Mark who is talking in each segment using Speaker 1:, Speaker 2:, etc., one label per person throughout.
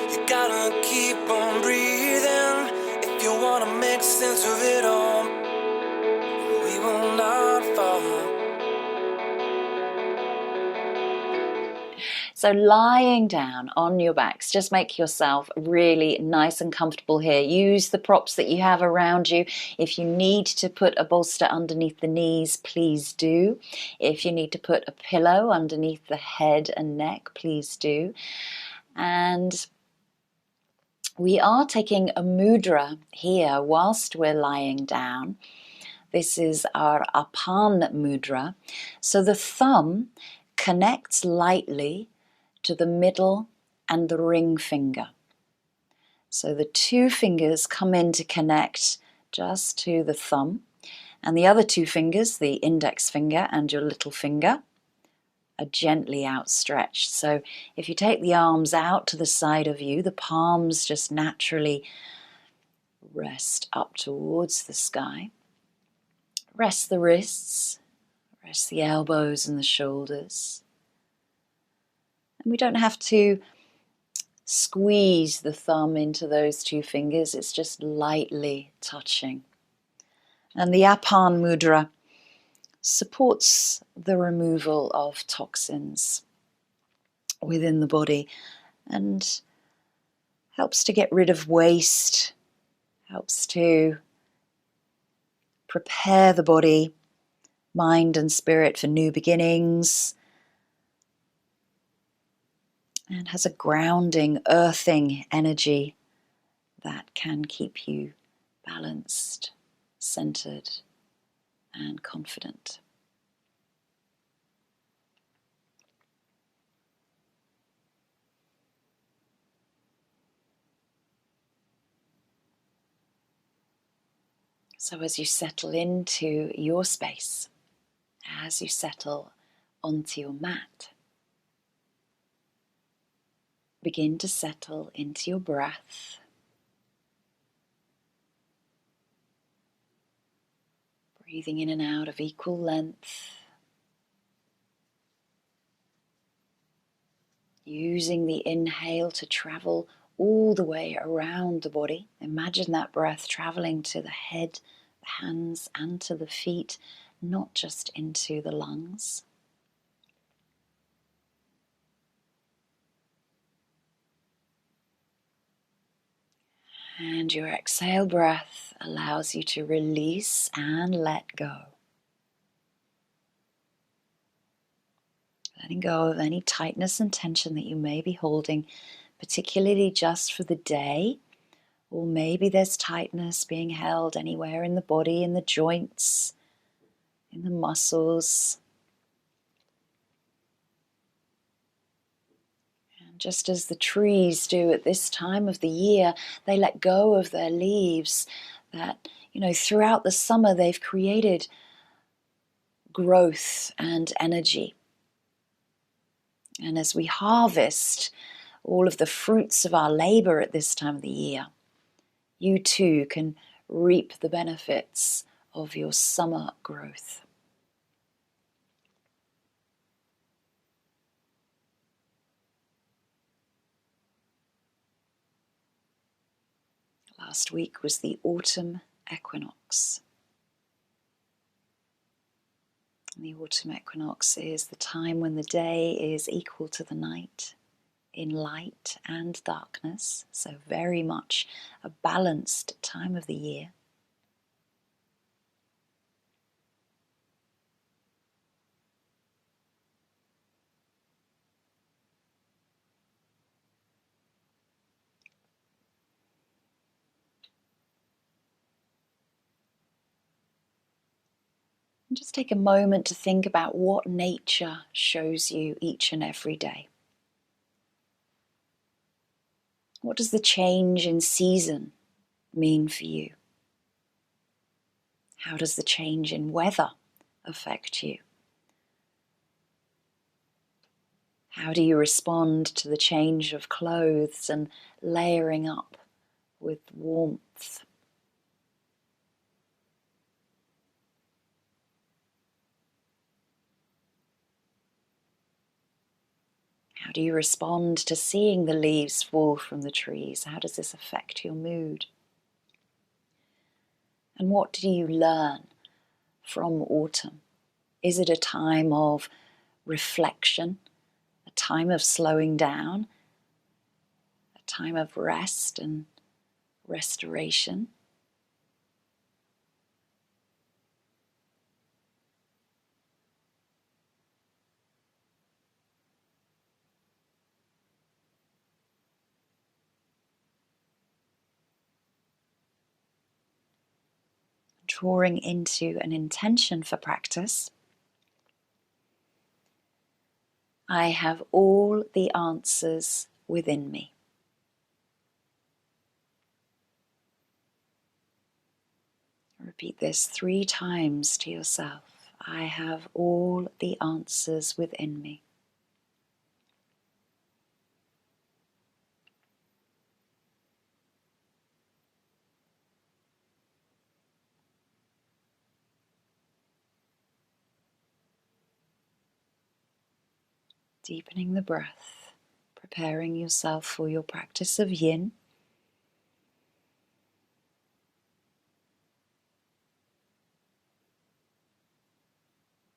Speaker 1: You gotta keep on breathing if you wanna make sense of it all. We will not fall.
Speaker 2: So lying down on your backs, just make yourself really nice and comfortable here. Use the props that you have around you. If you need to put a bolster underneath the knees, please do. If you need to put a pillow underneath the head and neck, please do. And we are taking a mudra here whilst we're lying down. This is our Apan mudra. So the thumb connects lightly to the middle and the ring finger. So the two fingers come in to connect just to the thumb, and the other two fingers, the index finger and your little finger, are gently outstretched. So if you take the arms out to the side of you, the palms just naturally rest up towards the sky. Rest the wrists, rest the elbows and the shoulders. And we don't have to squeeze the thumb into those two fingers, it's just lightly touching. And the Apan mudra supports the removal of toxins within the body and helps to get rid of waste, helps to prepare the body, mind and spirit for new beginnings, and has a grounding, earthing energy that can keep you balanced, centered, and confident. So as you settle into your space, as you settle onto your mat, begin to settle into your breath. Breathing in and out of equal length. Using the inhale to travel all the way around the body. Imagine that breath traveling to the head, the hands, and to the feet, not just into the lungs. And your exhale breath allows you to release and let go. Letting go of any tightness and tension that you may be holding, particularly just for the day. Or maybe there's tightness being held anywhere in the body, in the joints, in the muscles. And just as the trees do at this time of the year, they let go of their leaves that, throughout the summer they've created growth and energy. And as we harvest all of the fruits of our labor at this time of the year, you too can reap the benefits of your summer growth. Last week was the autumn equinox. And the autumn equinox is the time when the day is equal to the night in light and darkness, so very much a balanced time of the year. And just take a moment to think about what nature shows you each and every day. What does the change in season mean for you? How does the change in weather affect you? How do you respond to the change of clothes and layering up with warmth? How do you respond to seeing the leaves fall from the trees? How does this affect your mood? And what do you learn from autumn? Is it a time of reflection, a time of slowing down, a time of rest and restoration? Drawing into an intention for practice. I have all the answers within me. Repeat this 3 times to yourself. I have all the answers within me. Deepening the breath, preparing yourself for your practice of Yin.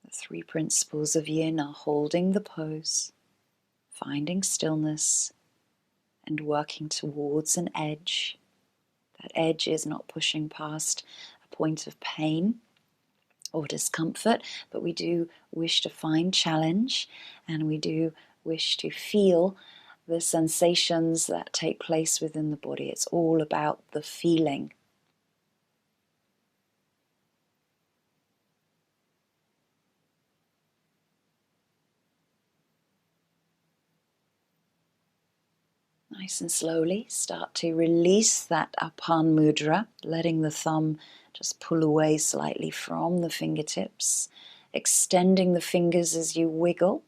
Speaker 2: The 3 principles of Yin are holding the pose, finding stillness, and working towards an edge. That edge is not pushing past a point of pain or discomfort, but we do wish to find challenge, and we do wish to feel the sensations that take place within the body. It's all about the feeling. Nice and slowly start to release that Apan Mudra, letting the thumb just pull away slightly from the fingertips, extending the fingers as you wiggle.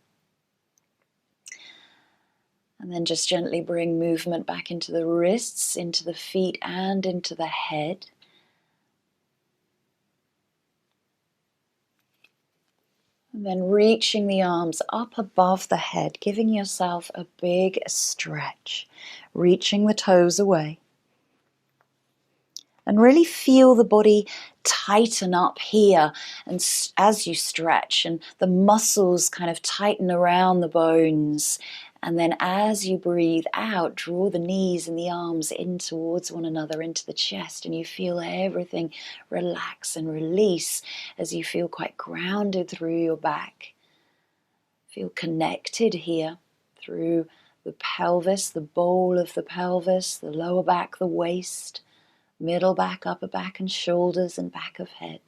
Speaker 2: And then just gently bring movement back into the wrists, into the feet, and into the head. And then reaching the arms up above the head, giving yourself a big stretch, reaching the toes away. And really feel the body tighten up here, and as you stretch, and the muscles kind of tighten around the bones. And then as you breathe out, draw the knees and the arms in towards one another, into the chest, and you feel everything relax and release as you feel quite grounded through your back. Feel connected here through the pelvis, the bowl of the pelvis, the lower back, the waist, middle back, upper back, and shoulders and back of head.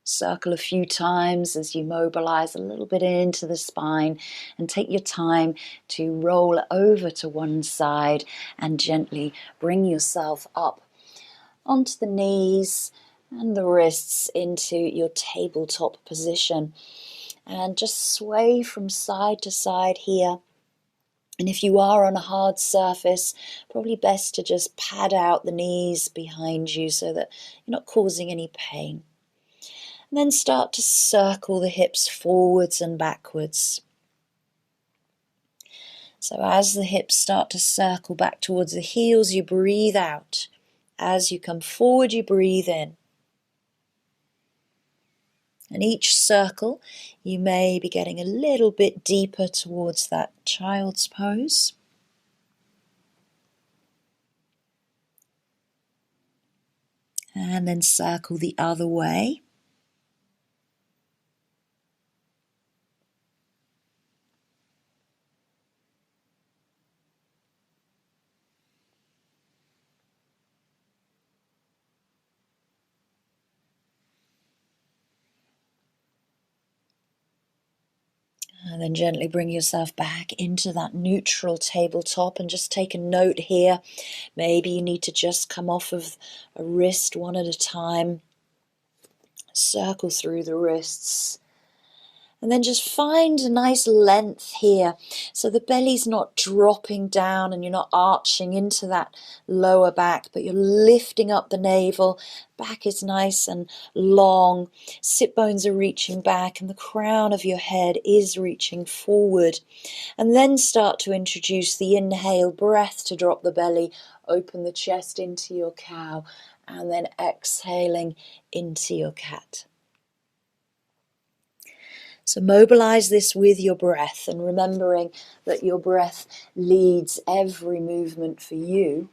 Speaker 2: Circle a few times as you mobilize a little bit into the spine, and take your time to roll over to one side and gently bring yourself up onto the knees and the wrists into your tabletop position, and just sway from side to side here. And if you are on a hard surface, probably best to just pad out the knees behind you so that you're not causing any pain. And then start to circle the hips forwards and backwards. So as the hips start to circle back towards the heels, you breathe out. As you come forward, you breathe in. And each circle, you may be getting a little bit deeper towards that child's pose. And then circle the other way. And then gently bring yourself back into that neutral tabletop, and just take a note here. Maybe you need to just come off of a wrist one at a time. Circle through the wrists And then just find a nice length here. So the belly's not dropping down and you're not arching into that lower back, but you're lifting up the navel. Back is nice and long. Sit bones are reaching back and the crown of your head is reaching forward. And then start to introduce the inhale breath to drop the belly. Open the chest into your cow. And then exhaling into your cat. So mobilize this with your breath and remembering that your breath leads every movement for you.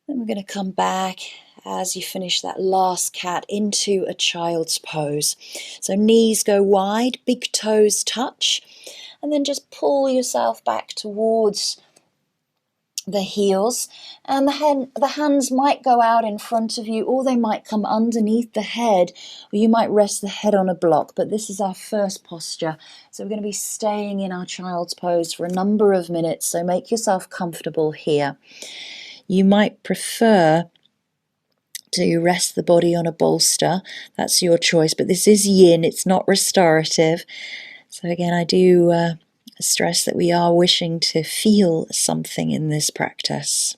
Speaker 2: Then we're going to come back as you finish that last cat into a child's pose. So knees go wide, big toes touch, and then just pull yourself back towards the heels, and the hands might go out in front of you, or they might come underneath the head, or you might rest the head on a block. But this is our first posture, so we're going to be staying in our child's pose for a number of minutes, so make yourself comfortable here. You might prefer to rest the body on a bolster, that's your choice, but this is yin, it's not restorative. So again, I do stress that we are wishing to feel something in this practice.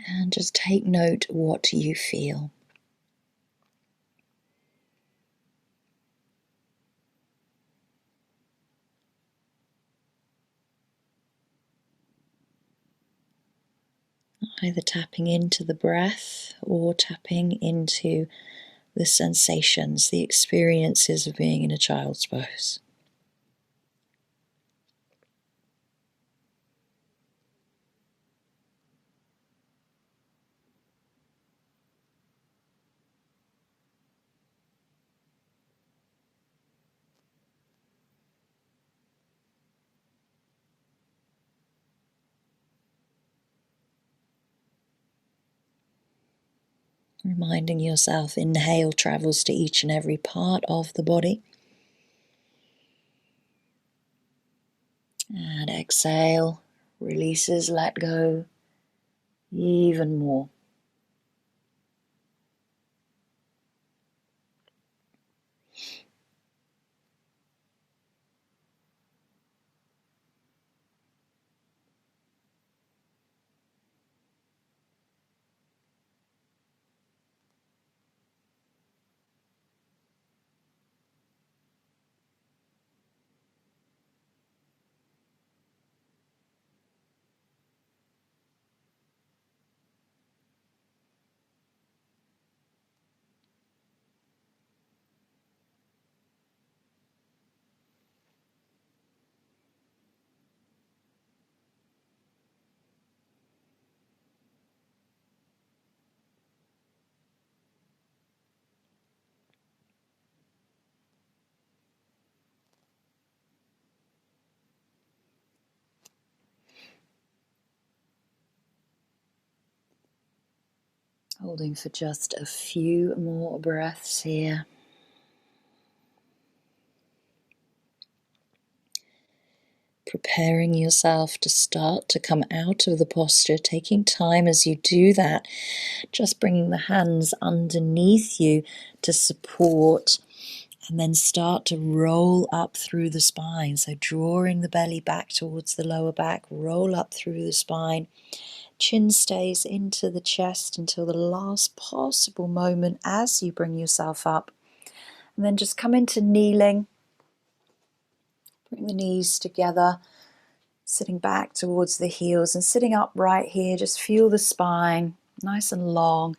Speaker 2: And just take note what you feel. Either tapping into the breath or tapping into the sensations, the experiences of being in a child's pose. Reminding yourself, inhale travels to each and every part of the body. And exhale, releases, let go even more. Holding for just a few more breaths here. Preparing yourself to start to come out of the posture, taking time as you do that, just bringing the hands underneath you to support, and then start to roll up through the spine. So drawing the belly back towards the lower back, roll up through the spine. Chin stays into the chest until the last possible moment as you bring yourself up. And then just come into kneeling. Bring the knees together, sitting back towards the heels and sitting upright here. Just feel the spine nice and long.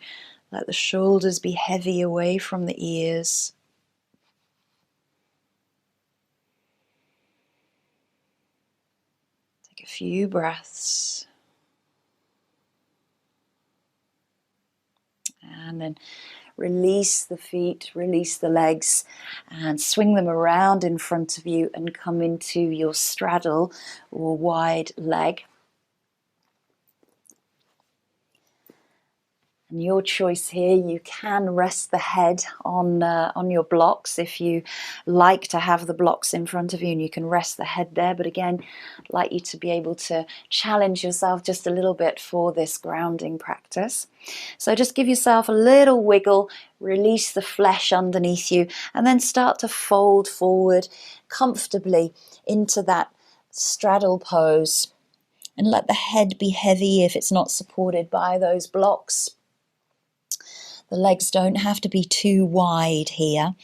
Speaker 2: Let the shoulders be heavy away from the ears. Take a few breaths. And then release the feet, release the legs, and swing them around in front of you and come into your straddle or wide leg. And your choice here, you can rest the head on your blocks if you like to have the blocks in front of you, and you can rest the head there. But again, I'd like you to be able to challenge yourself just a little bit for this grounding practice. So just give yourself a little wiggle, release the flesh underneath you, and then start to fold forward comfortably into that straddle pose. And let the head be heavy if it's not supported by those blocks. The legs don't have to be too wide here.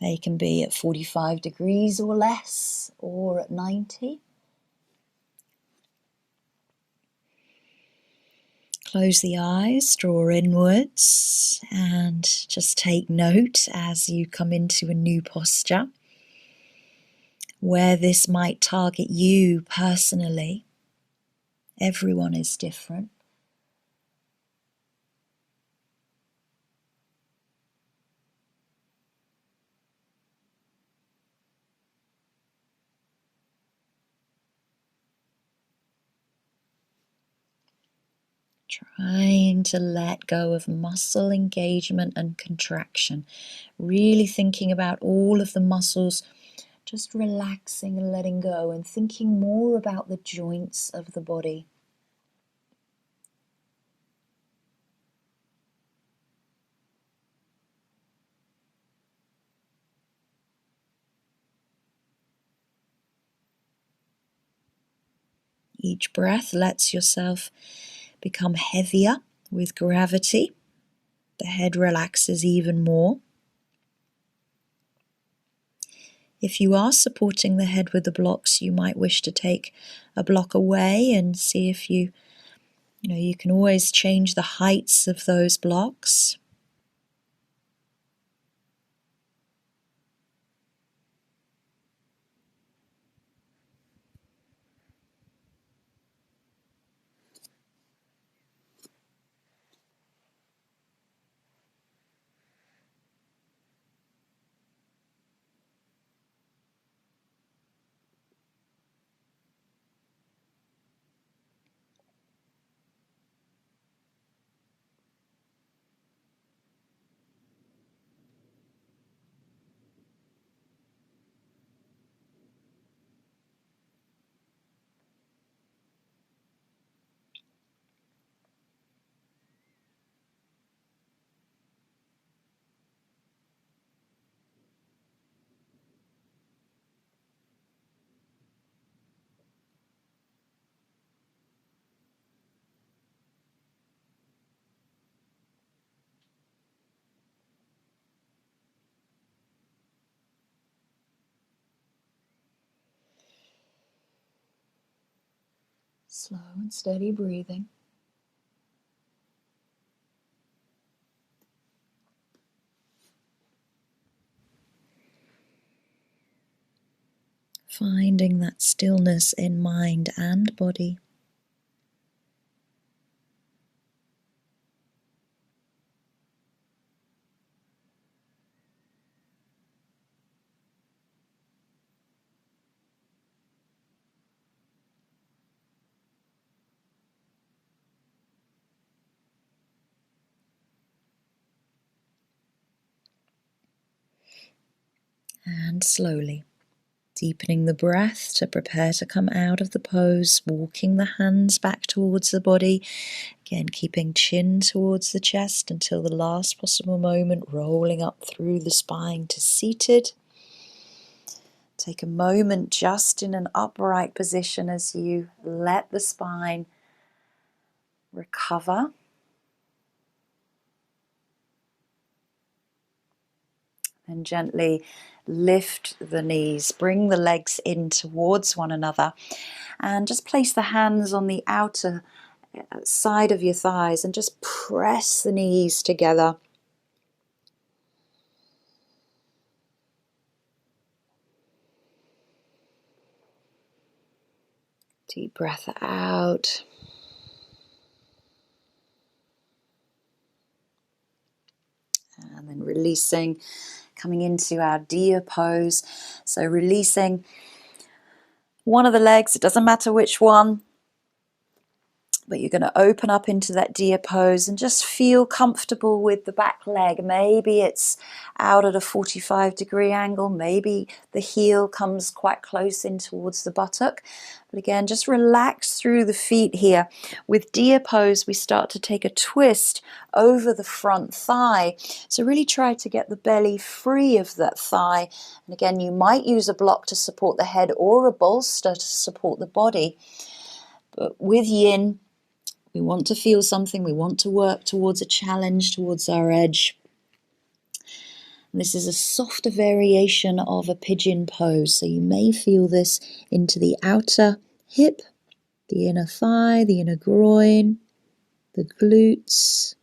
Speaker 2: They can be at 45 degrees or less, or at 90. Close the eyes, draw inwards, and just take note as you come into a new posture, where this might target you personally. Everyone is different. Trying to let go of muscle engagement and contraction. Really thinking about all of the muscles, just relaxing and letting go, and thinking more about the joints of the body. Each breath lets yourself become heavier with gravity. The head relaxes even more. If you are supporting the head with the blocks, you might wish to take a block away and see if you can always change the heights of those blocks. Slow and steady breathing. Finding that stillness in mind and body. And slowly deepening the breath to prepare to come out of the pose, walking the hands back towards the body. Again, keeping chin towards the chest until the last possible moment, rolling up through the spine to seated. Take a moment just in an upright position as you let the spine recover. And gently lift the knees, bring the legs in towards one another, and just place the hands on the outer side of your thighs and just press the knees together. Deep breath out. And then releasing, coming into our deer pose. So releasing one of the legs, it doesn't matter which one, but you're going to open up into that deer pose and just feel comfortable with the back leg. Maybe it's out at a 45-degree angle. Maybe the heel comes quite close in towards the buttock. But again, just relax through the feet here. With deer pose, we start to take a twist over the front thigh. So really try to get the belly free of that thigh. And again, you might use a block to support the head or a bolster to support the body. But with yin, we want to feel something, we want to work towards a challenge, towards our edge. And this is a softer variation of a pigeon pose, so you may feel this into the outer hip, the inner thigh, the inner groin, the glutes.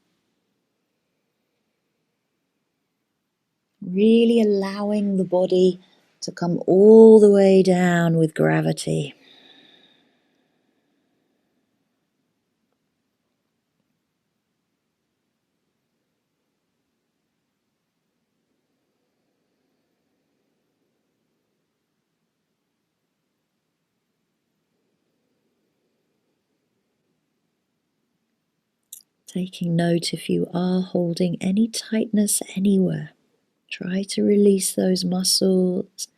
Speaker 2: Really allowing the body to come all the way down with gravity. Taking note if you are holding any tightness anywhere. Try to release those muscles.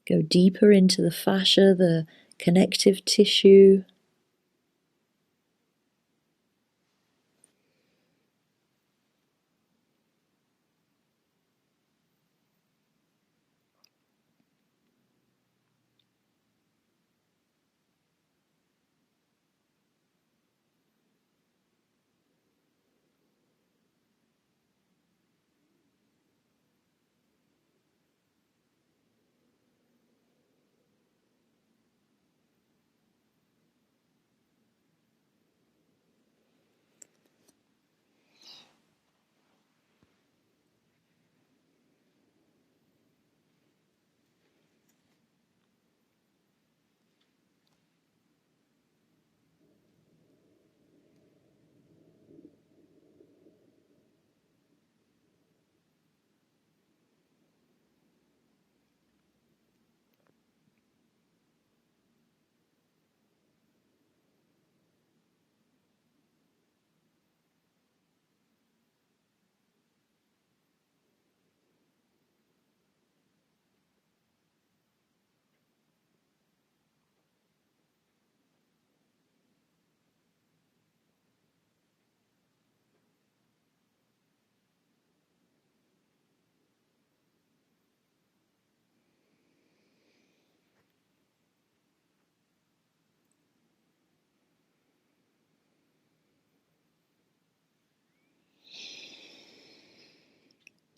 Speaker 2: Go deeper into the fascia, the connective tissue.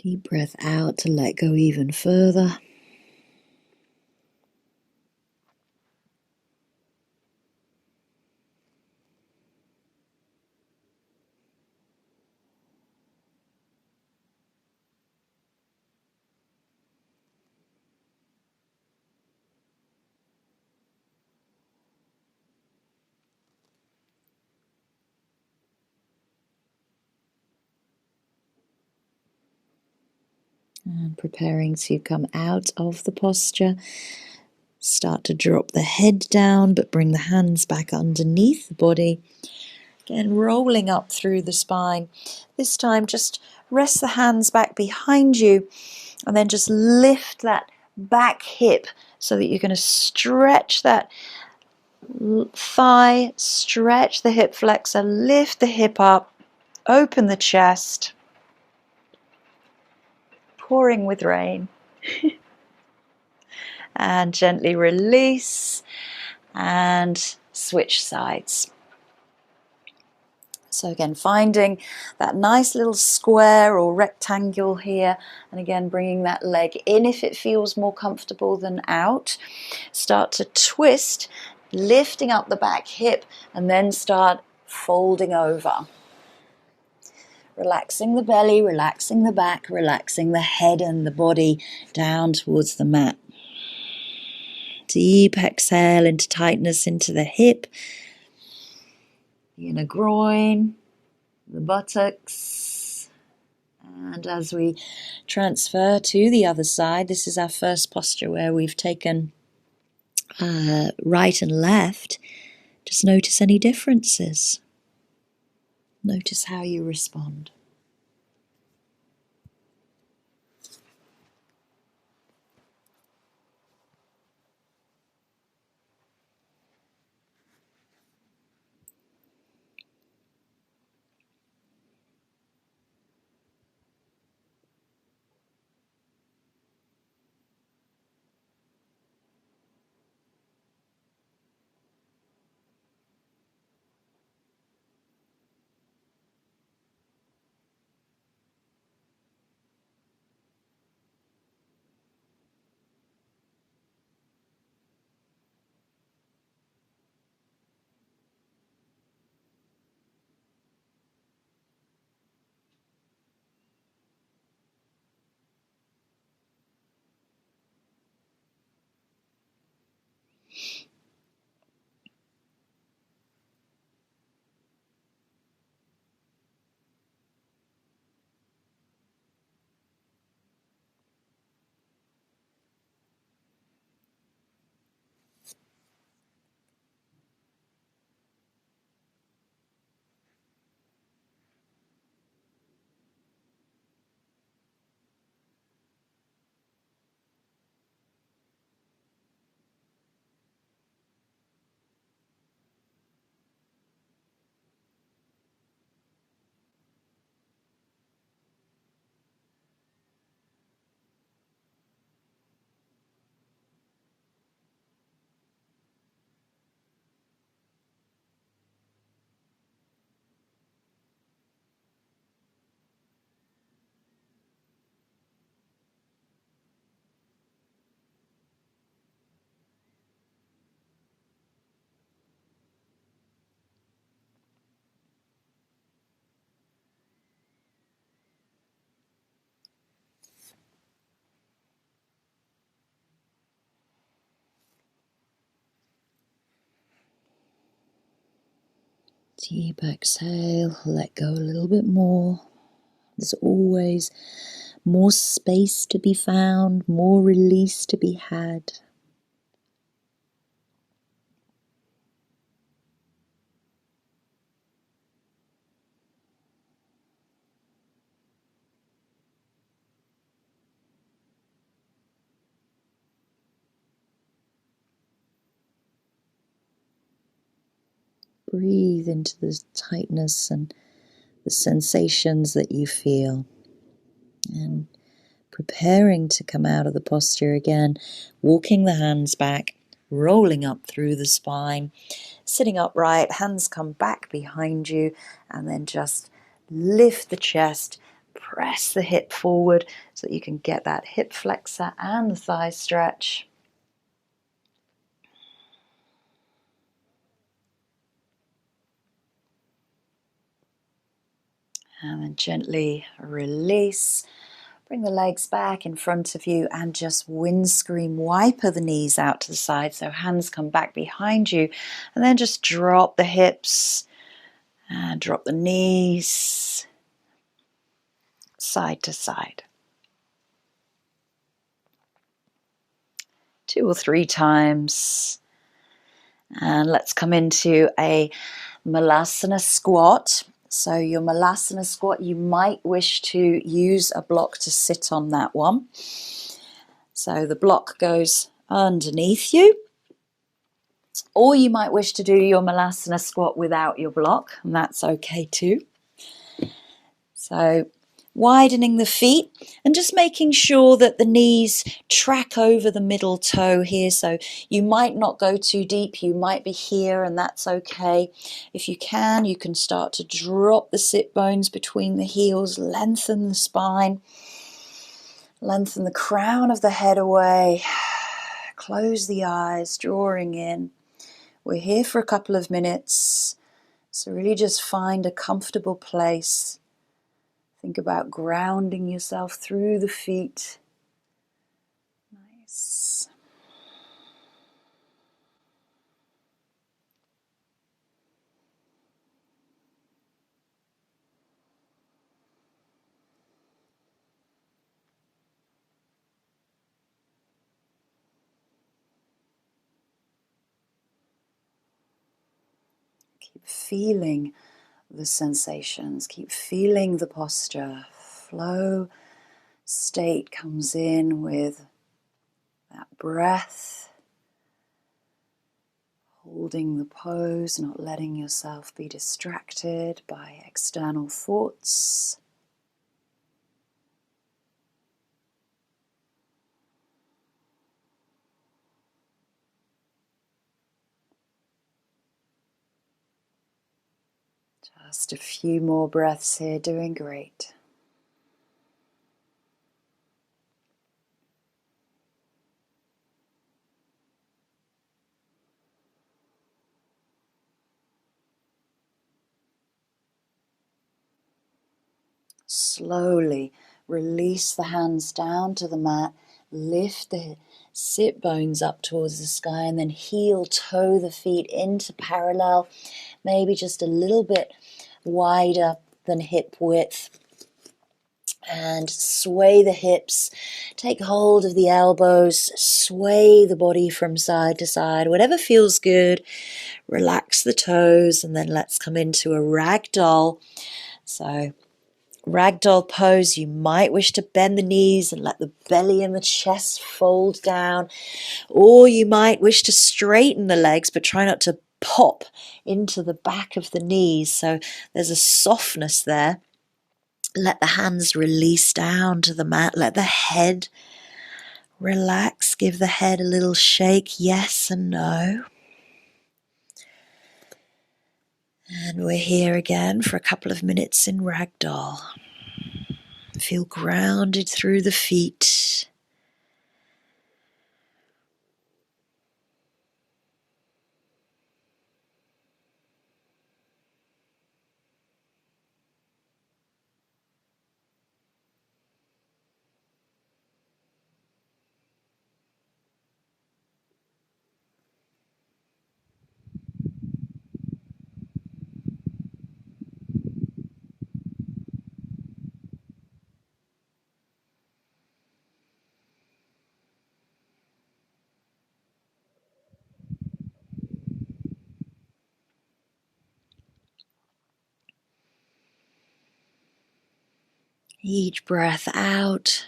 Speaker 2: Deep breath out to let go even further. And preparing to come out of the posture. Start to drop the head down, but bring the hands back underneath the body. Again, rolling up through the spine. This time, just rest the hands back behind you, and then just lift that back hip so that you're going to stretch that thigh, stretch the hip flexor, lift the hip up, open the chest, pouring with rain. And gently release and switch sides. So again, finding that nice little square or rectangle here, and again bringing that leg in if it feels more comfortable than out. Start to twist, lifting up the back hip, and then start folding over. Relaxing the belly, relaxing the back, relaxing the head and the body down towards the mat. Deep exhale into tightness into the hip, the inner groin, the buttocks. And as we transfer to the other side, this is our first posture where we've taken right and left. Just notice any differences. Notice how you respond. Deep exhale, let go a little bit more. There's always more space to be found, more release to be had. Breathe into the tightness and the sensations that you feel. And preparing to come out of the posture again, walking the hands back, rolling up through the spine, sitting upright, hands come back behind you, and then just lift the chest, press the hip forward so that you can get that hip flexor and the thigh stretch. And then gently release. Bring the legs back in front of you and just windscreen wiper the knees out to the side so hands come back behind you. And then just drop the hips and drop the knees side to side. 2 or 3 times. And let's come into a Malasana squat. So your Malasana squat, you might wish to use a block to sit on that one. So the block goes underneath you. Or you might wish to do your Malasana squat without your block, and that's okay too. So widening the feet and just making sure that the knees track over the middle toe here. So you might not go too deep, you might be here, and that's okay. If you can start to drop the sit bones between the heels, lengthen the spine, lengthen the crown of the head away, close the eyes, drawing in. We're here for a couple of minutes, so really just find a comfortable place. Think about grounding yourself through the feet. Nice. Keep feeling the sensations, keep feeling the posture. Flow state comes in with that breath, holding the pose, not letting yourself be distracted by external thoughts. Just a few more breaths here, doing great. Slowly release the hands down to the mat, lift the sit bones up towards the sky, and then heel toe the feet into parallel, maybe just a little bit wider than hip width. And sway the hips, take hold of the elbows, sway the body from side to side, whatever feels good. Relax the toes, and then let's come into a ragdoll. So ragdoll pose, you might wish to bend the knees and let the belly and the chest fold down, or you might wish to straighten the legs but try not to pop into the back of the knees, so there's a softness there. Let the hands release down to the mat, let the head relax, give the head a little shake, yes and no. And we're here again for a couple of minutes in ragdoll. Feel grounded through the feet. Each breath out,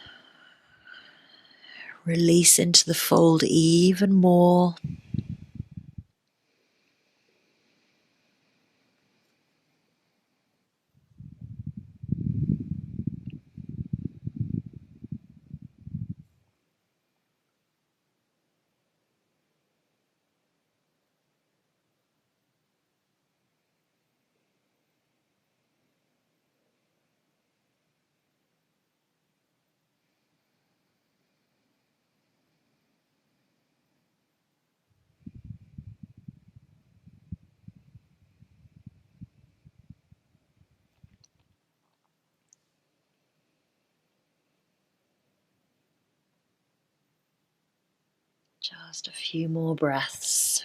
Speaker 2: release into the fold even more. Just a few more breaths.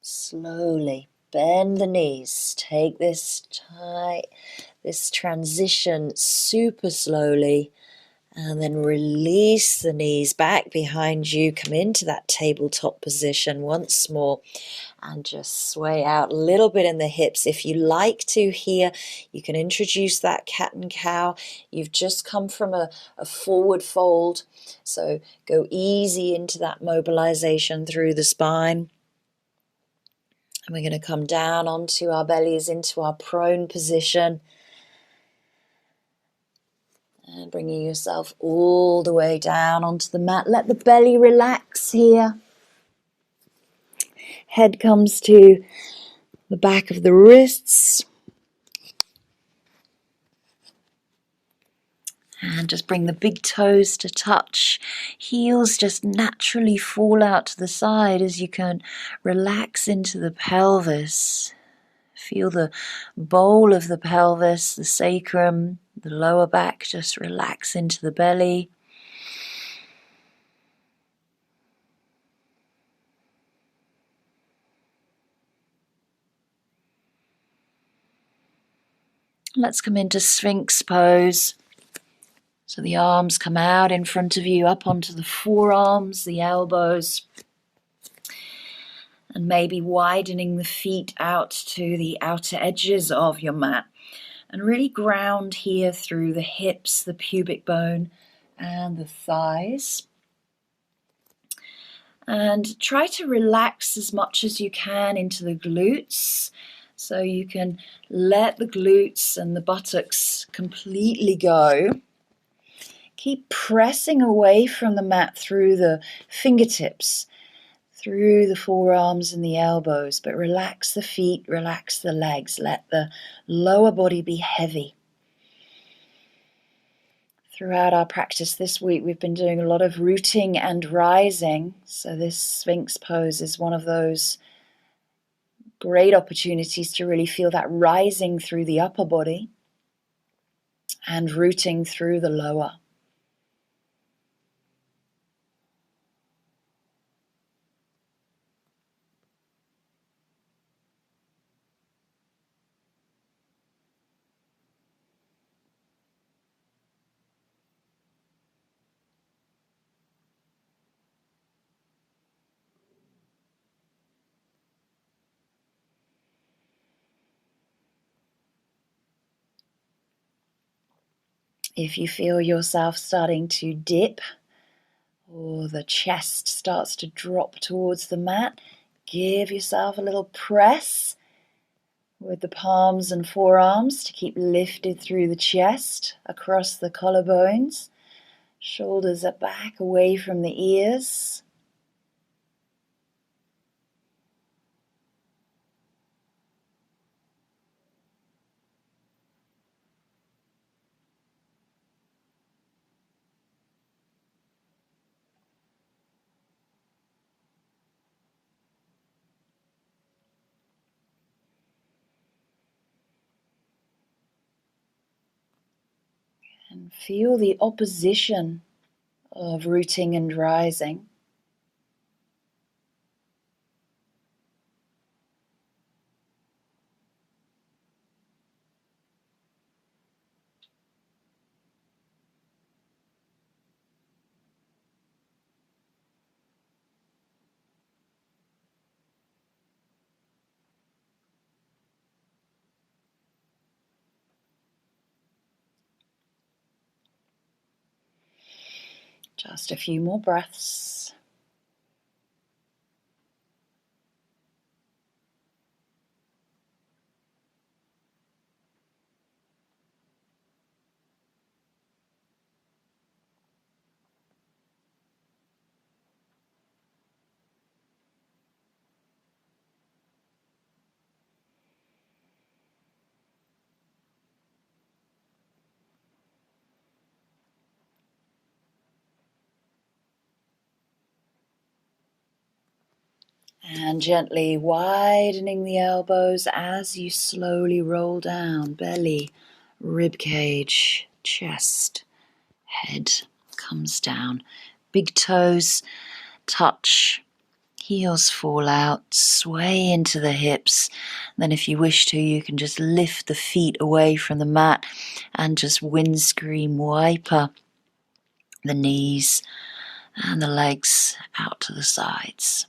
Speaker 2: Slowly bend the knees. Take this transition super slowly, and then release the knees back behind you. Come into that tabletop position once more, and just sway out a little bit in the hips. If you like to here, you can introduce that cat and cow. You've just come from a forward fold, so go easy into that mobilization through the spine. And we're going to come down onto our bellies into our prone position. And bringing yourself all the way down onto the mat. Let the belly relax here. Head comes to the back of the wrists. And just bring the big toes to touch. Heels just naturally fall out to the side as you can relax into the pelvis. Feel the bowl of the pelvis, the sacrum, the lower back just relax into the belly. Let's come into Sphinx pose. So the arms come out in front of you, up onto the forearms, the elbows, and maybe widening the feet out to the outer edges of your mat. And really ground here through the hips, the pubic bone, and the thighs. And try to relax as much as you can into the glutes. So you can let the glutes and the buttocks completely go. Keep pressing away from the mat through the fingertips, through the forearms and the elbows, but relax the feet, relax the legs. Let the lower body be heavy. Throughout our practice this week, we've been doing a lot of rooting and rising. So this Sphinx pose is one of those great opportunities to really feel that rising through the upper body and rooting through the lower. If you feel yourself starting to dip or the chest starts to drop towards the mat, give yourself a little press with the palms and forearms to keep lifted through the chest, across the collarbones. Shoulders are back away from the ears. And feel the opposition of rooting and rising. Just a few more breaths. And gently widening the elbows as you slowly roll down. Belly, rib cage, chest, head comes down. Big toes touch, heels fall out, sway into the hips. Then if you wish to, you can just lift the feet away from the mat and just windscreen wiper the knees and the legs out to the sides.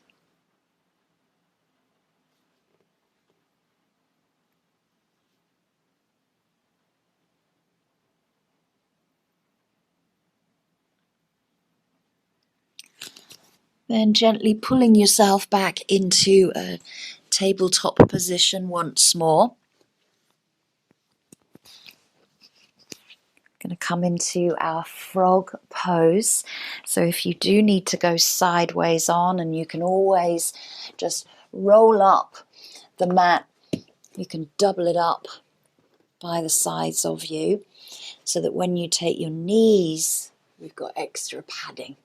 Speaker 2: Then gently pulling yourself back into a tabletop position once more. Going to come into our frog pose. So if you do need to go sideways on, and you can always just roll up the mat, you can double it up by the sides of you so that when you take your knees, we've got extra padding.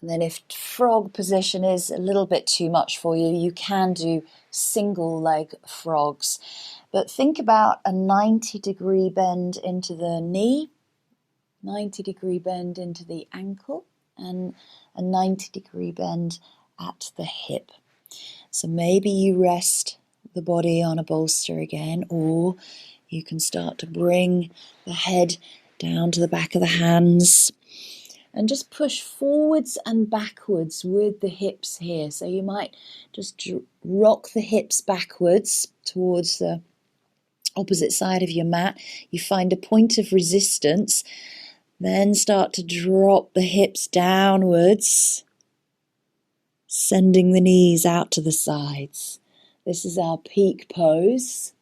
Speaker 2: And then if frog position is a little bit too much for you, you can do single leg frogs. But think about a 90-degree bend into the knee, 90-degree bend into the ankle, and a 90-degree bend at the hip. So maybe you rest the body on a bolster again, or you can start to bring the head down to the back of the hands and just push forwards and backwards with the hips here. So you might just rock the hips backwards towards the opposite side of your mat. You find a point of resistance, then start to drop the hips downwards, sending the knees out to the sides. This is our peak pose.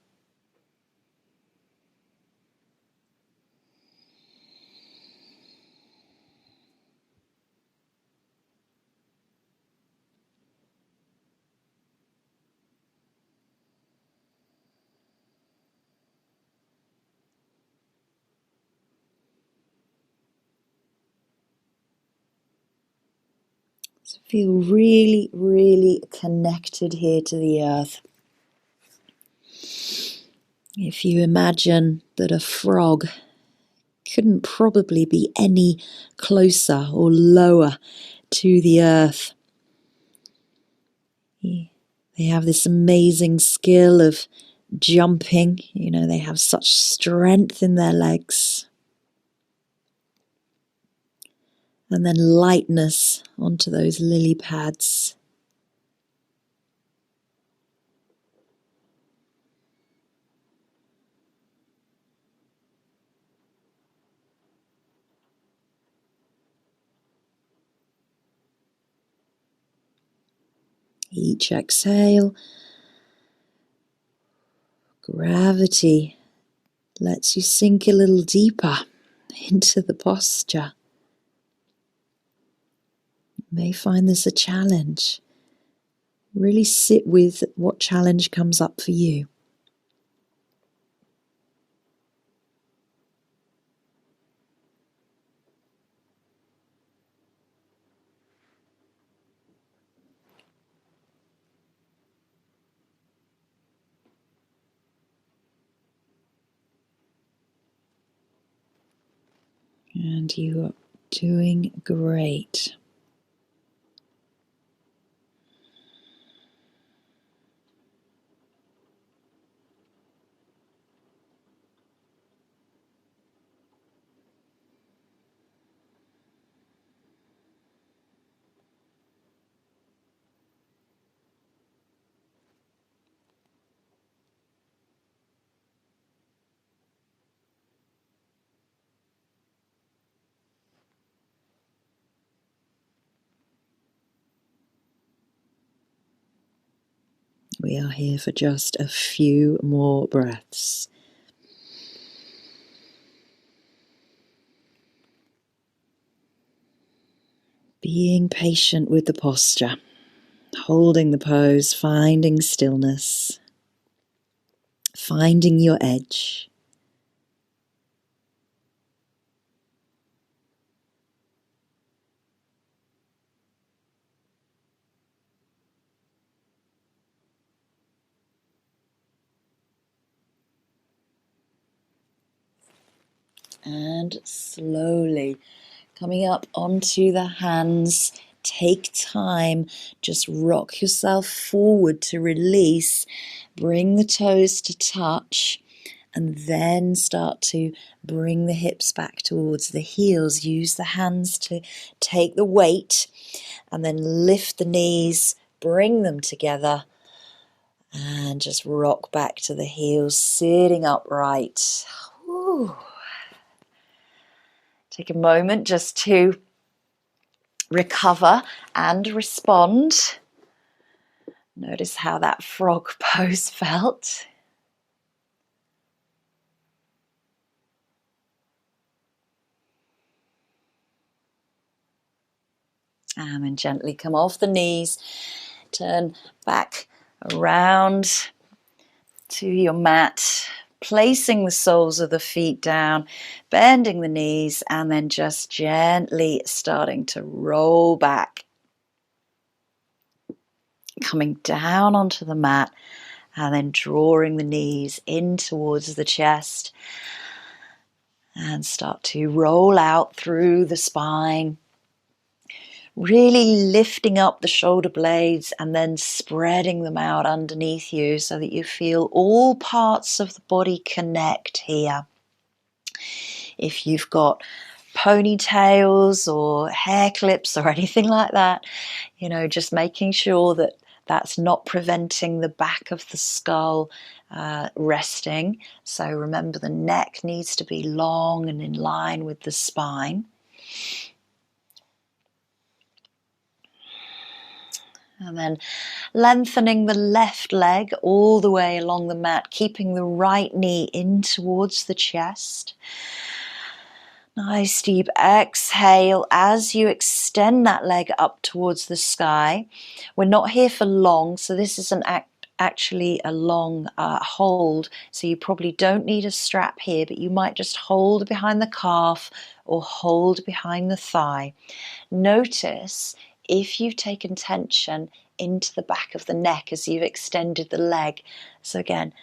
Speaker 2: So feel really, really connected here to the earth. If you imagine that a frog couldn't probably be any closer or lower to the earth. They have this amazing skill of jumping. They have such strength in their legs. And then lightness onto those lily pads. Each exhale, gravity lets you sink a little deeper into the posture. You may find this a challenge. Really sit with what challenge comes up for you. And you are doing great. We are here for just a few more breaths. Being patient with the posture, holding the pose, finding stillness, finding your edge. And slowly coming up onto the hands, take time, just rock yourself forward to release, bring the toes to touch, and then start to bring the hips back towards the heels. Use the hands to take the weight, and then lift the knees, bring them together, and just rock back to the heels, sitting upright. Whew. Take a moment just to recover and respond. Notice how that frog pose felt. And then gently come off the knees, turn back around to your mat, placing the soles of the feet down, bending the knees, and then just gently starting to roll back. Coming down onto the mat and then drawing the knees in towards the chest and start to roll out through the spine. Really lifting up the shoulder blades and then spreading them out underneath you so that you feel all parts of the body connect here. If you've got ponytails or hair clips or anything like that, you know, just making sure that that's not preventing the back of the skull resting. So remember, the neck needs to be long and in line with the spine. And then lengthening the left leg all the way along the mat, keeping the right knee in towards the chest. Nice deep exhale as you extend that leg up towards the sky. We're not here for long, so this isn't actually a long hold, so you probably don't need a strap here, but you might just hold behind the calf or hold behind the thigh. Notice if you've taken tension into the back of the neck as you've extended the leg. So again,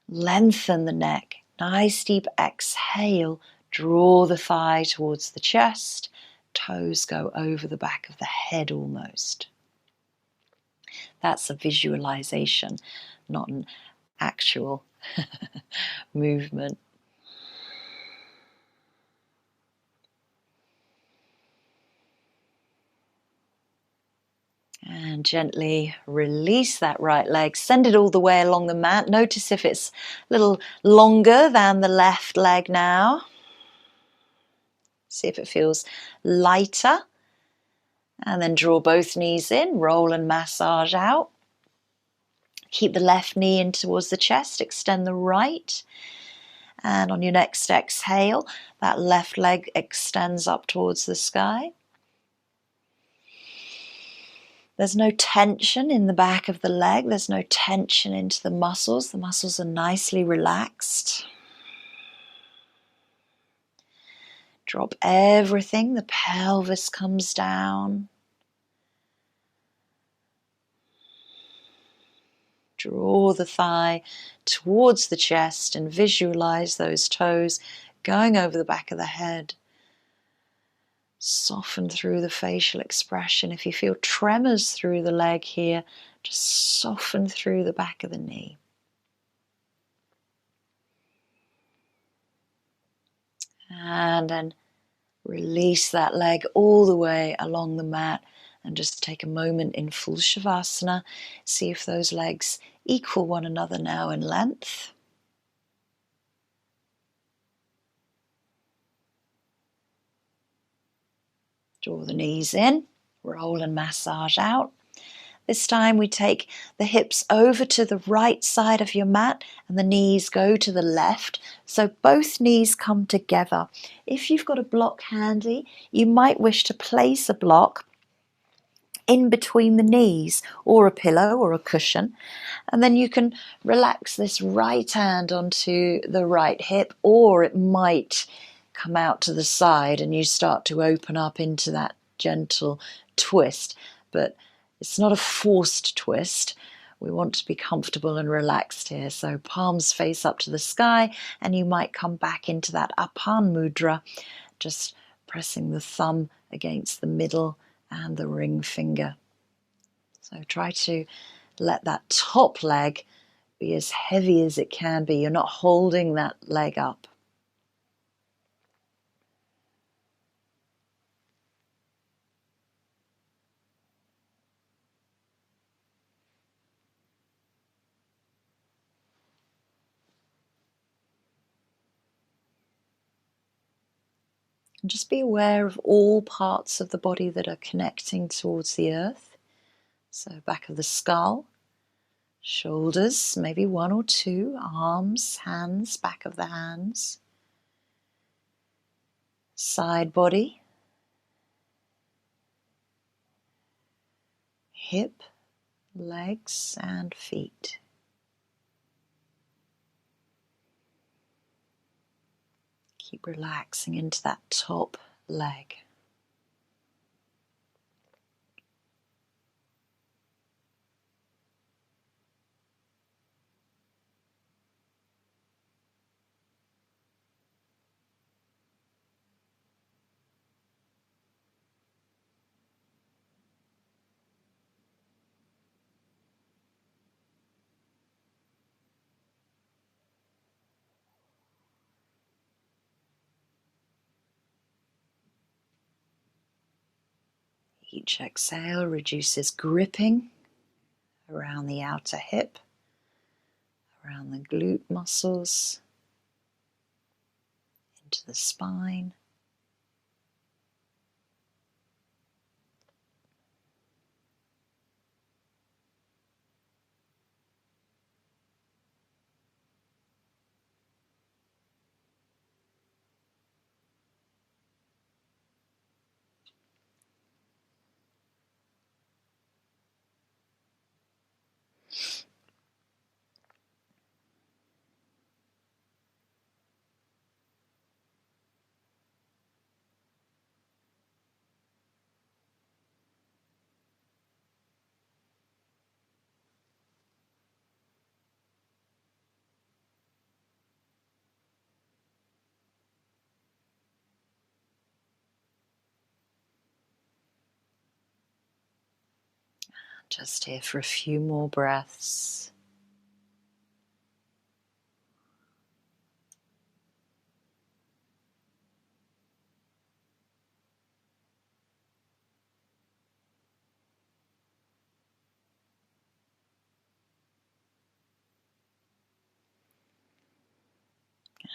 Speaker 2: lengthen the neck. Nice deep exhale. Draw the thigh towards the chest. Toes go over the back of the head almost. That's a visualization, not an actual movement. And gently release that right leg. Send it all the way along the mat. Notice if it's a little longer than the left leg now. See if it feels lighter. And then draw both knees in, roll and massage out. Keep the left knee in towards the chest, extend the right. And on your next exhale, that left leg extends up towards the sky. There's no tension in the back of the leg. There's no tension into the muscles. The muscles are nicely relaxed. Drop everything. The pelvis comes down. Draw the thigh towards the chest and visualize those toes going over the back of the head. Soften through the facial expression. If you feel tremors through the leg here, just soften through the back of the knee. And then release that leg all the way along the mat and just take a moment in full Savasana. See if those legs equal one another now in length. Draw the knees in, roll and massage out. This time we take the hips over to the right side of your mat and the knees go to the left. So both knees come together. If you've got a block handy, you might wish to place a block in between the knees or a pillow or a cushion. And then you can relax this right hand onto the right hip, or it might come out to the side and you start to open up into that gentle twist. But it's not a forced twist. We want to be comfortable and relaxed here. So palms face up to the sky, and you might come back into that Apan mudra, just pressing the thumb against the middle and the ring finger. So try to let that top leg be as heavy as it can be. You're not holding that leg up. And just be aware of all parts of the body that are connecting towards the earth. So back of the skull, shoulders, maybe one or two, arms, hands, back of the hands, side body, hip, legs and feet. Keep relaxing into that top leg. Each exhale reduces gripping around the outer hip, around the glute muscles, into the spine. Just here for a few more breaths.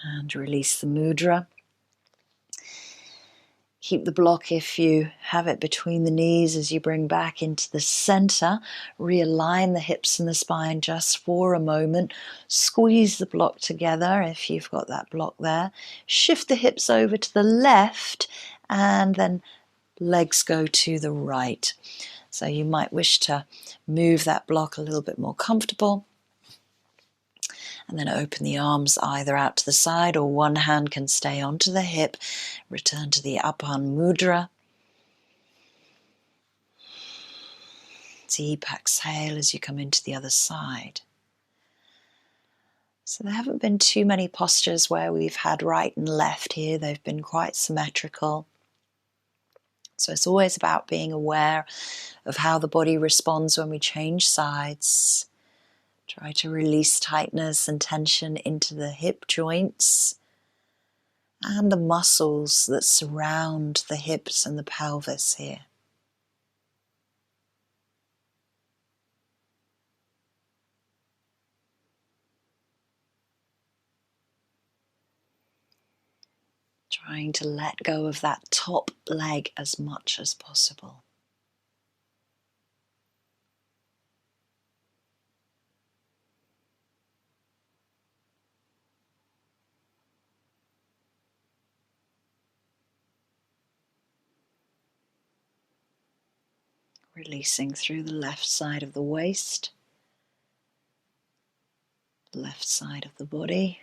Speaker 2: And release the mudra. Keep the block if you have it between the knees as you bring back into the center. Realign the hips and the spine just for a moment. Squeeze the block together if you've got that block there. Shift the hips over to the left and then legs go to the right. So you might wish to move that block a little bit more comfortable. And then open the arms either out to the side or one hand can stay onto the hip. Return to the Upan Mudra. Deep exhale as you come into the other side. So there haven't been too many postures where we've had right and left here. They've been quite symmetrical. So it's always about being aware of how the body responds when we change sides. Try to release tightness and tension into the hip joints and the muscles that surround the hips and the pelvis here. Trying to let go of that top leg as much as possible. Releasing through the left side of the waist, left side of the body.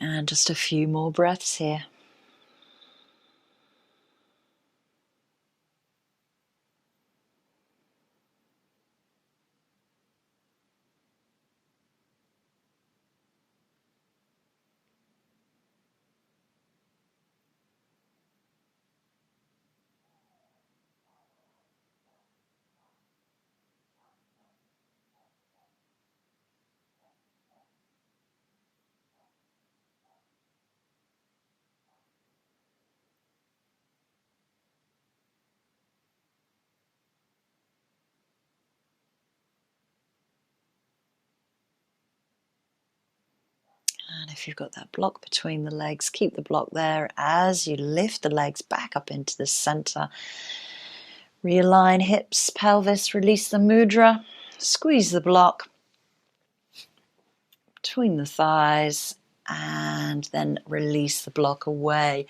Speaker 2: And just a few more breaths here. if you've got that block between the legs, keep the block there as you lift the legs back up into the center. Realign hips, pelvis, release the mudra, squeeze the block between the thighs, and then release the block away.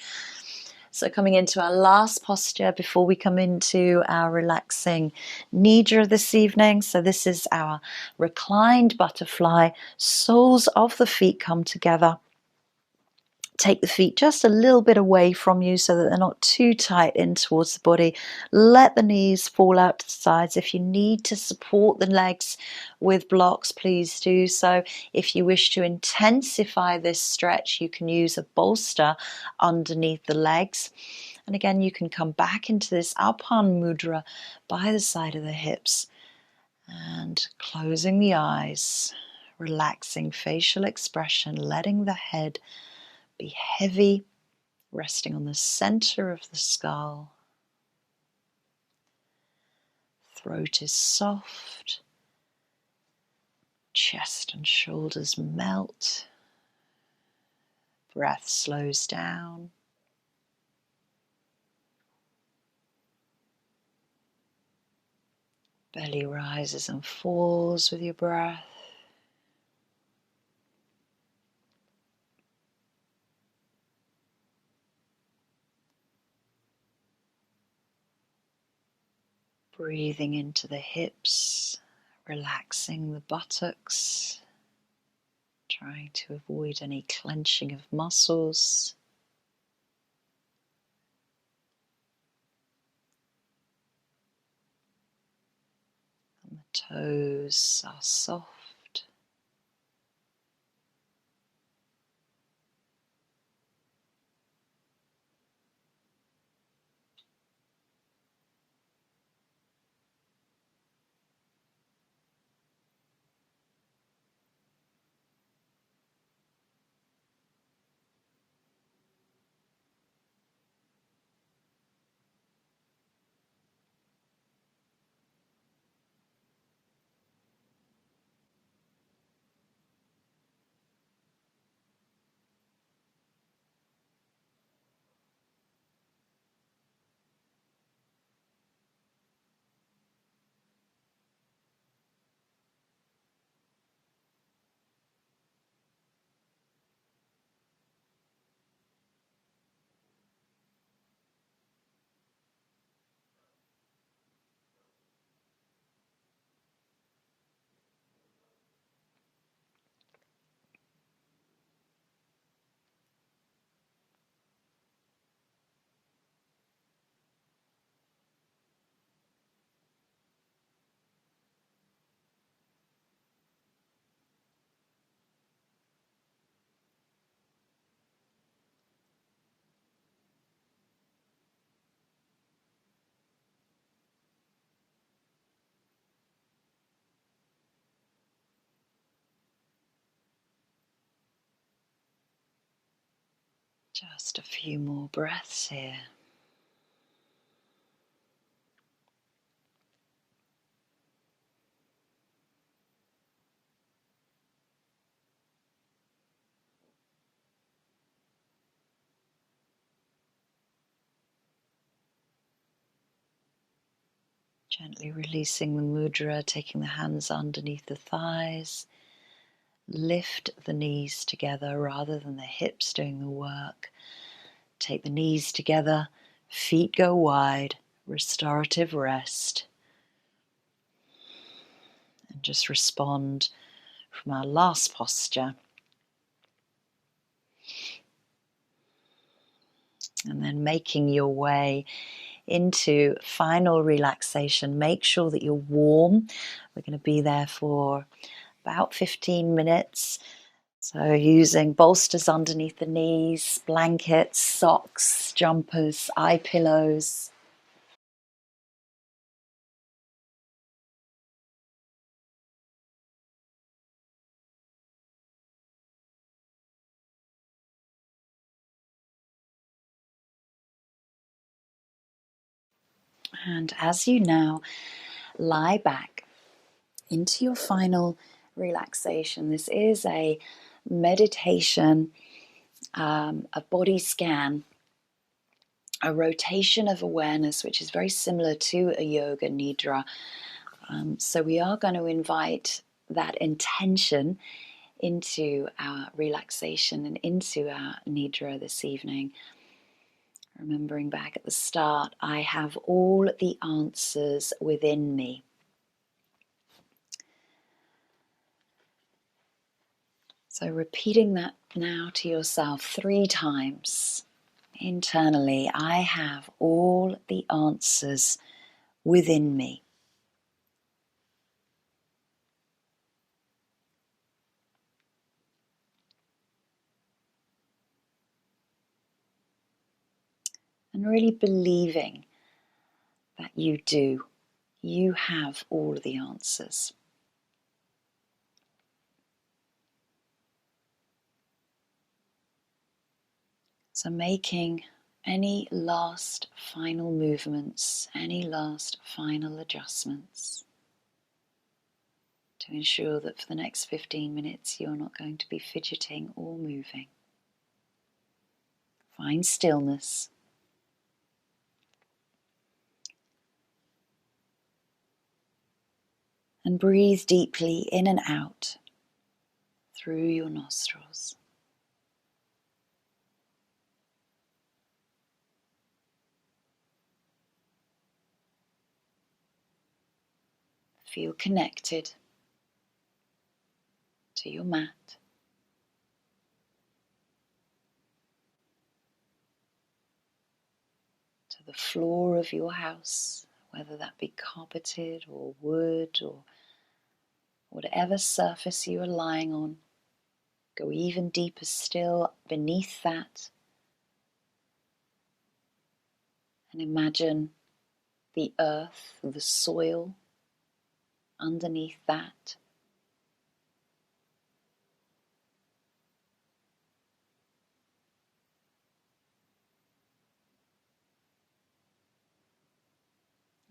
Speaker 2: So coming into our last posture before we come into our relaxing nidra this evening. So this is our reclined butterfly. Soles of the feet come together. Take the feet just a little bit away from you so that they're not too tight in towards the body. Let the knees fall out to the sides. If you need to support the legs with blocks, please do so. If you wish to intensify this stretch, you can use a bolster underneath the legs. And again, you can come back into this Alpan Mudra by the side of the hips and closing the eyes, relaxing facial expression, letting the head be heavy, resting on the center of the skull. Throat is soft. Chest and shoulders melt. Breath slows down. Belly rises and falls with your breath. Breathing into the hips, relaxing the buttocks, trying to avoid any clenching of muscles. And the toes are soft. Just a few more breaths here. Gently releasing the mudra, taking the hands underneath the thighs. Lift the knees together rather than the hips doing the work. Take the knees together, feet go wide, restorative rest. And just respond from our last posture. And then making your way into final relaxation. Make sure that you're warm. We're going to be there for about 15 minutes. So using bolsters underneath the knees, blankets, socks, jumpers, eye pillows. And as you now lie back into your final relaxation, this is a meditation, a body scan, a rotation of awareness, which is very similar to a yoga nidra. So we are going to invite that intention into our relaxation and into our nidra this evening. Remembering back at the start, I have all the answers within me. So repeating that now to yourself 3 times internally. I have all the answers within me. And really believing that you do. You have all the answers. So making any last final movements, any last final adjustments to ensure that for the next 15 minutes you're not going to be fidgeting or moving. Find stillness. And breathe deeply in and out through your nostrils. Feel connected to your mat, to the floor of your house, whether that be carpeted or wood or whatever surface you are lying on. Go even deeper still beneath that and imagine the earth, the soil underneath that.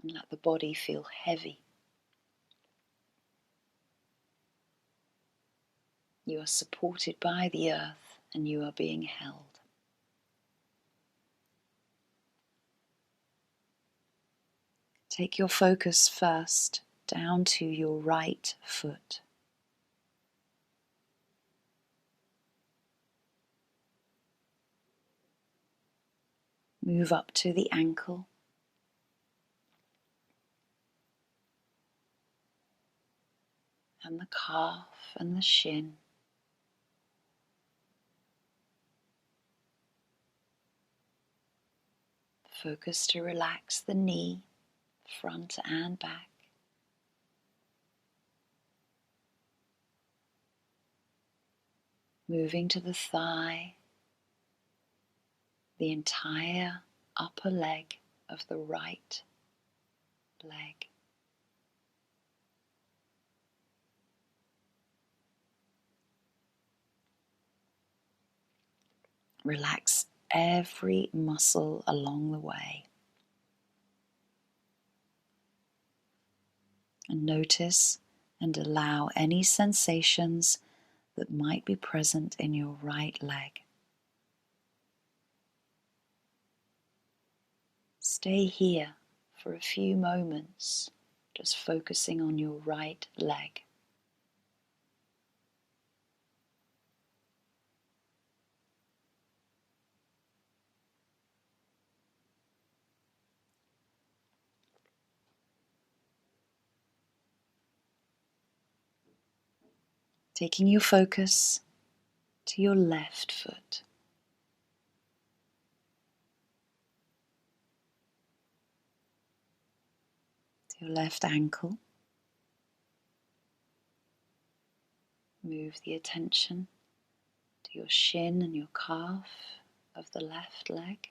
Speaker 2: And let the body feel heavy. You are supported by the earth and you are being held. Take your focus first down to your right foot. Move up to the ankle. And the calf and the shin. Focus to relax the knee, front and back. Moving to the thigh, the entire upper leg of the right leg. Relax every muscle along the way. And notice and allow any sensations that might be present in your right leg. Stay here for a few moments, just focusing on your right leg. Taking your focus to your left foot. To your left ankle. Move the attention to your shin and your calf of the left leg.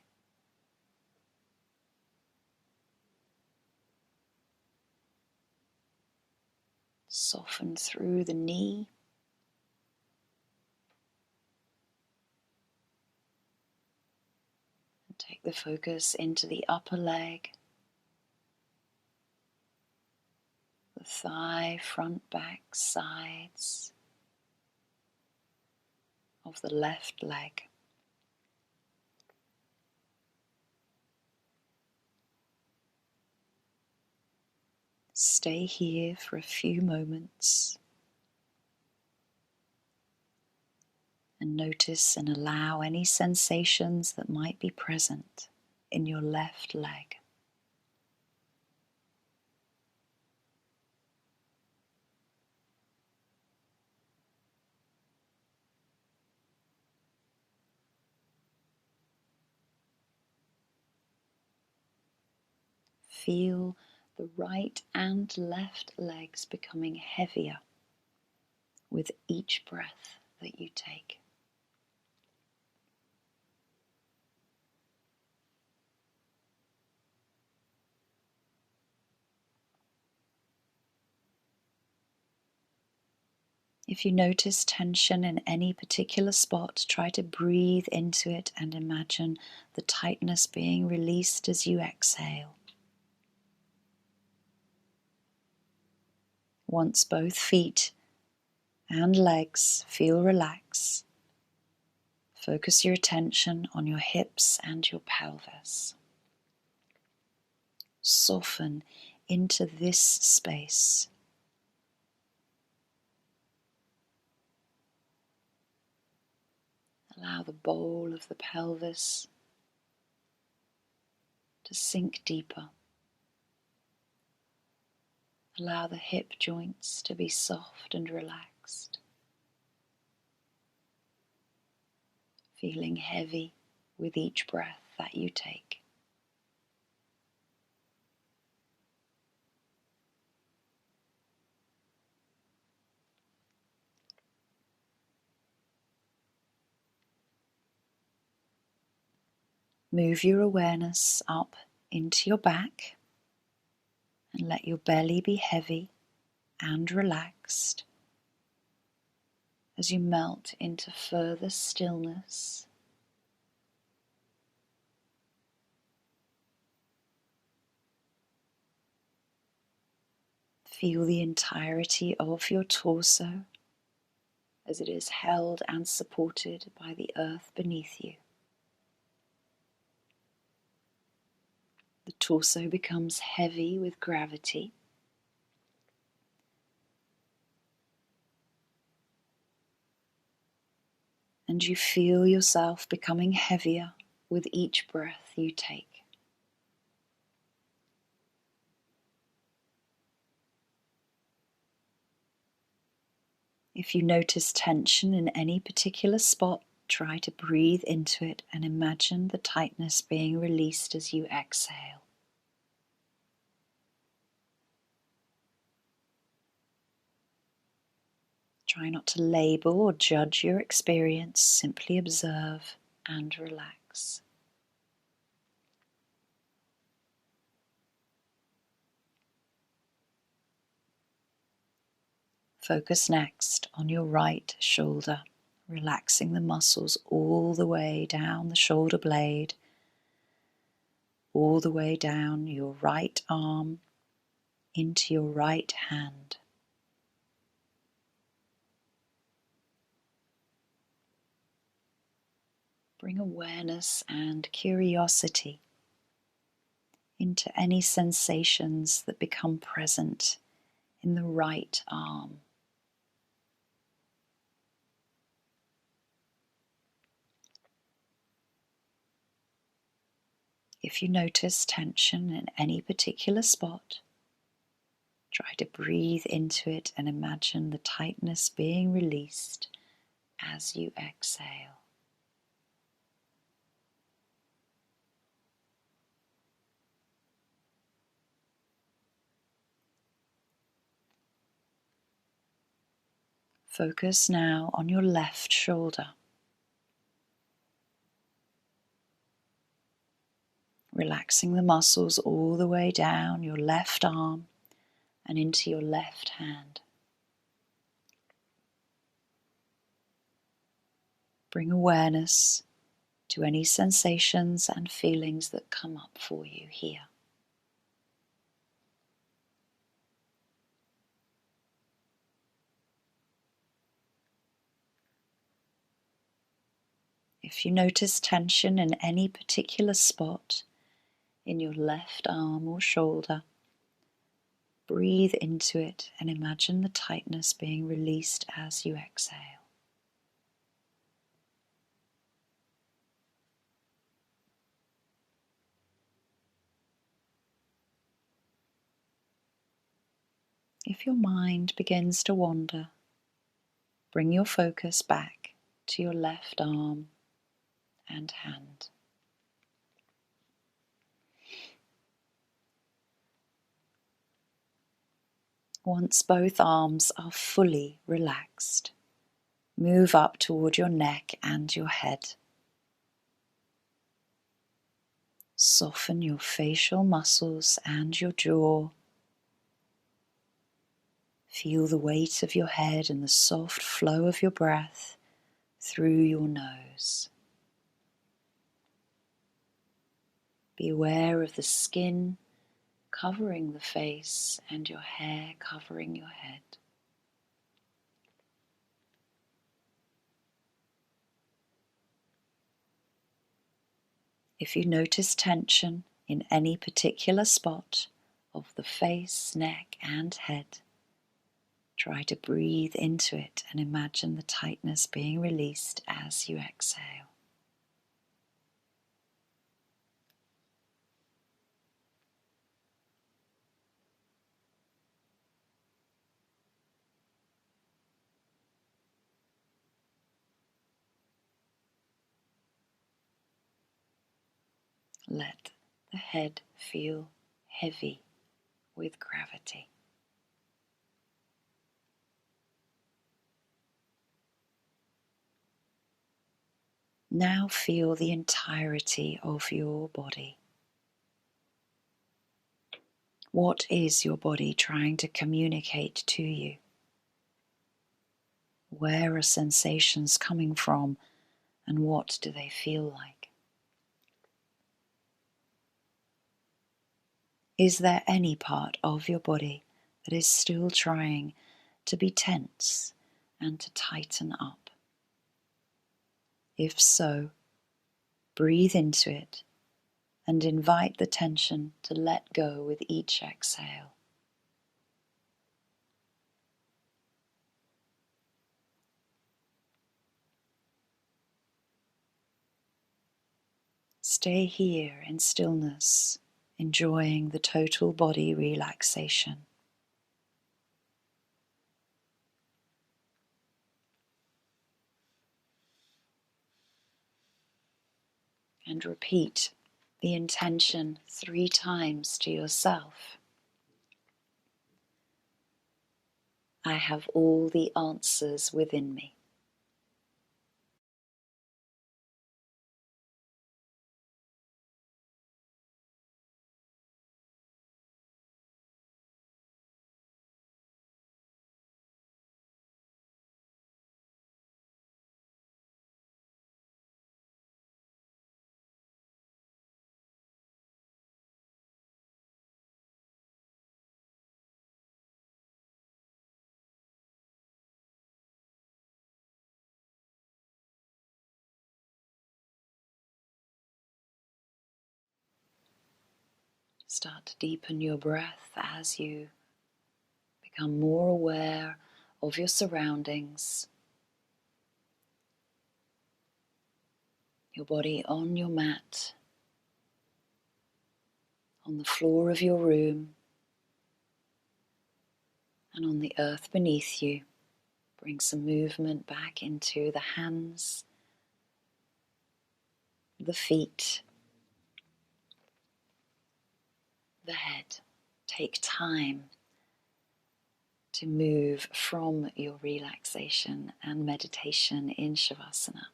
Speaker 2: Soften through the knee. And take the focus into the upper leg. The thigh, front, back, sides. of the left leg. Stay here for a few moments and notice and allow any sensations that might be present in your left leg. Feel the right and left legs becoming heavier with each breath that you take. If you notice tension in any particular spot, try to breathe into it and imagine the tightness being released as you exhale. Once both feet and legs feel relaxed, focus your attention on your hips and your pelvis. Soften into this space. Allow the bowl of the pelvis to sink deeper. Allow the hip joints to be soft and relaxed. Feeling heavy with each breath that you take. Move your awareness up into your back and let your belly be heavy and relaxed as you melt into further stillness. Feel the entirety of your torso as it is held and supported by the earth beneath you. The torso becomes heavy with gravity. And you feel yourself becoming heavier with each breath you take. If you notice tension in any particular spot, try to breathe into it and imagine the tightness being released as you exhale. Try not to label or judge your experience, simply observe and relax. Focus next on your right shoulder, relaxing the muscles all the way down the shoulder blade, all the way down your right arm into your right hand. Bring awareness and curiosity into any sensations that become present in the right arm. If you notice tension in any particular spot, try to breathe into it and imagine the tightness being released as you exhale. Focus now on your left shoulder. Relaxing the muscles all the way down your left arm and into your left hand. Bring awareness to any sensations and feelings that come up for you here. If you notice tension in any particular spot in your left arm or shoulder, breathe into it and imagine the tightness being released as you exhale. If your mind begins to wander, bring your focus back to your left arm and hand. Once both arms are fully relaxed, move up toward your neck and your head. Soften your facial muscles and your jaw. Feel the weight of your head and the soft flow of your breath through your nose. Be aware of the skin covering the face and your hair covering your head. If you notice tension in any particular spot of the face, neck, and head, try to breathe into it and imagine the tightness being released as you exhale. Let the head feel heavy with gravity. Now feel the entirety of your body. What is your body trying to communicate to you? Where are sensations coming from, and what do they feel like? Is there any part of your body that is still trying to be tense and to tighten up? If so, breathe into it and invite the tension to let go with each exhale. Stay here in stillness, enjoying the total body relaxation. And repeat the intention 3 times to yourself. I have all the answers within me. Start to deepen your breath as you become more aware of your surroundings, your body on your mat, on the floor of your room, and on the earth beneath you. Bring some movement back into the hands, the feet, the head. Take time to move from your relaxation and meditation in Savasana.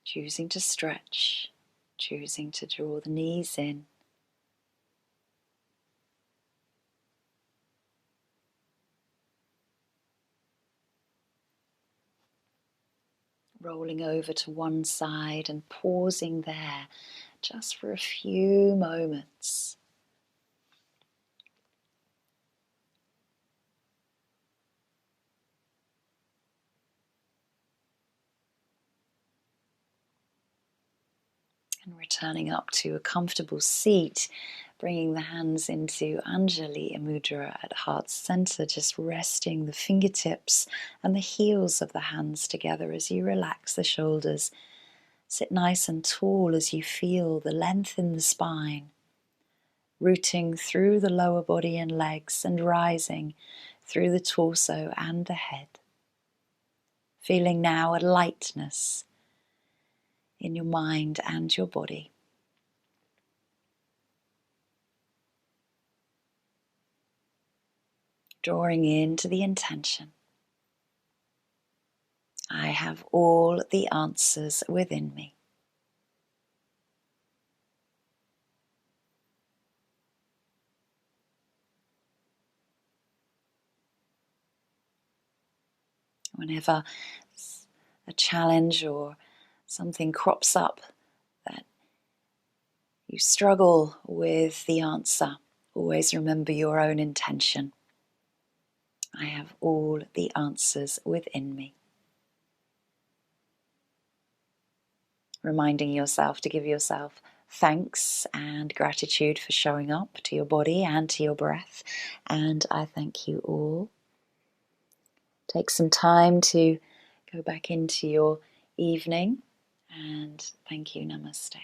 Speaker 2: Choosing to stretch, choosing to draw the knees in. Rolling over to one side and pausing there just for a few moments. And returning up to a comfortable seat, bringing the hands into Anjali Mudra at heart center, just resting the fingertips and the heels of the hands together as you relax the shoulders. Sit nice and tall as you feel the length in the spine, rooting through the lower body and legs and rising through the torso and the head. Feeling now a lightness in your mind and your body. Drawing into the intention. I have all the answers within me. Whenever a challenge or something crops up that you struggle with the answer, always remember your own intention. I have all the answers within me. Reminding yourself to give yourself thanks and gratitude for showing up to your body and to your breath. And I thank you all. Take some time to go back into your evening, and thank you. Namaste.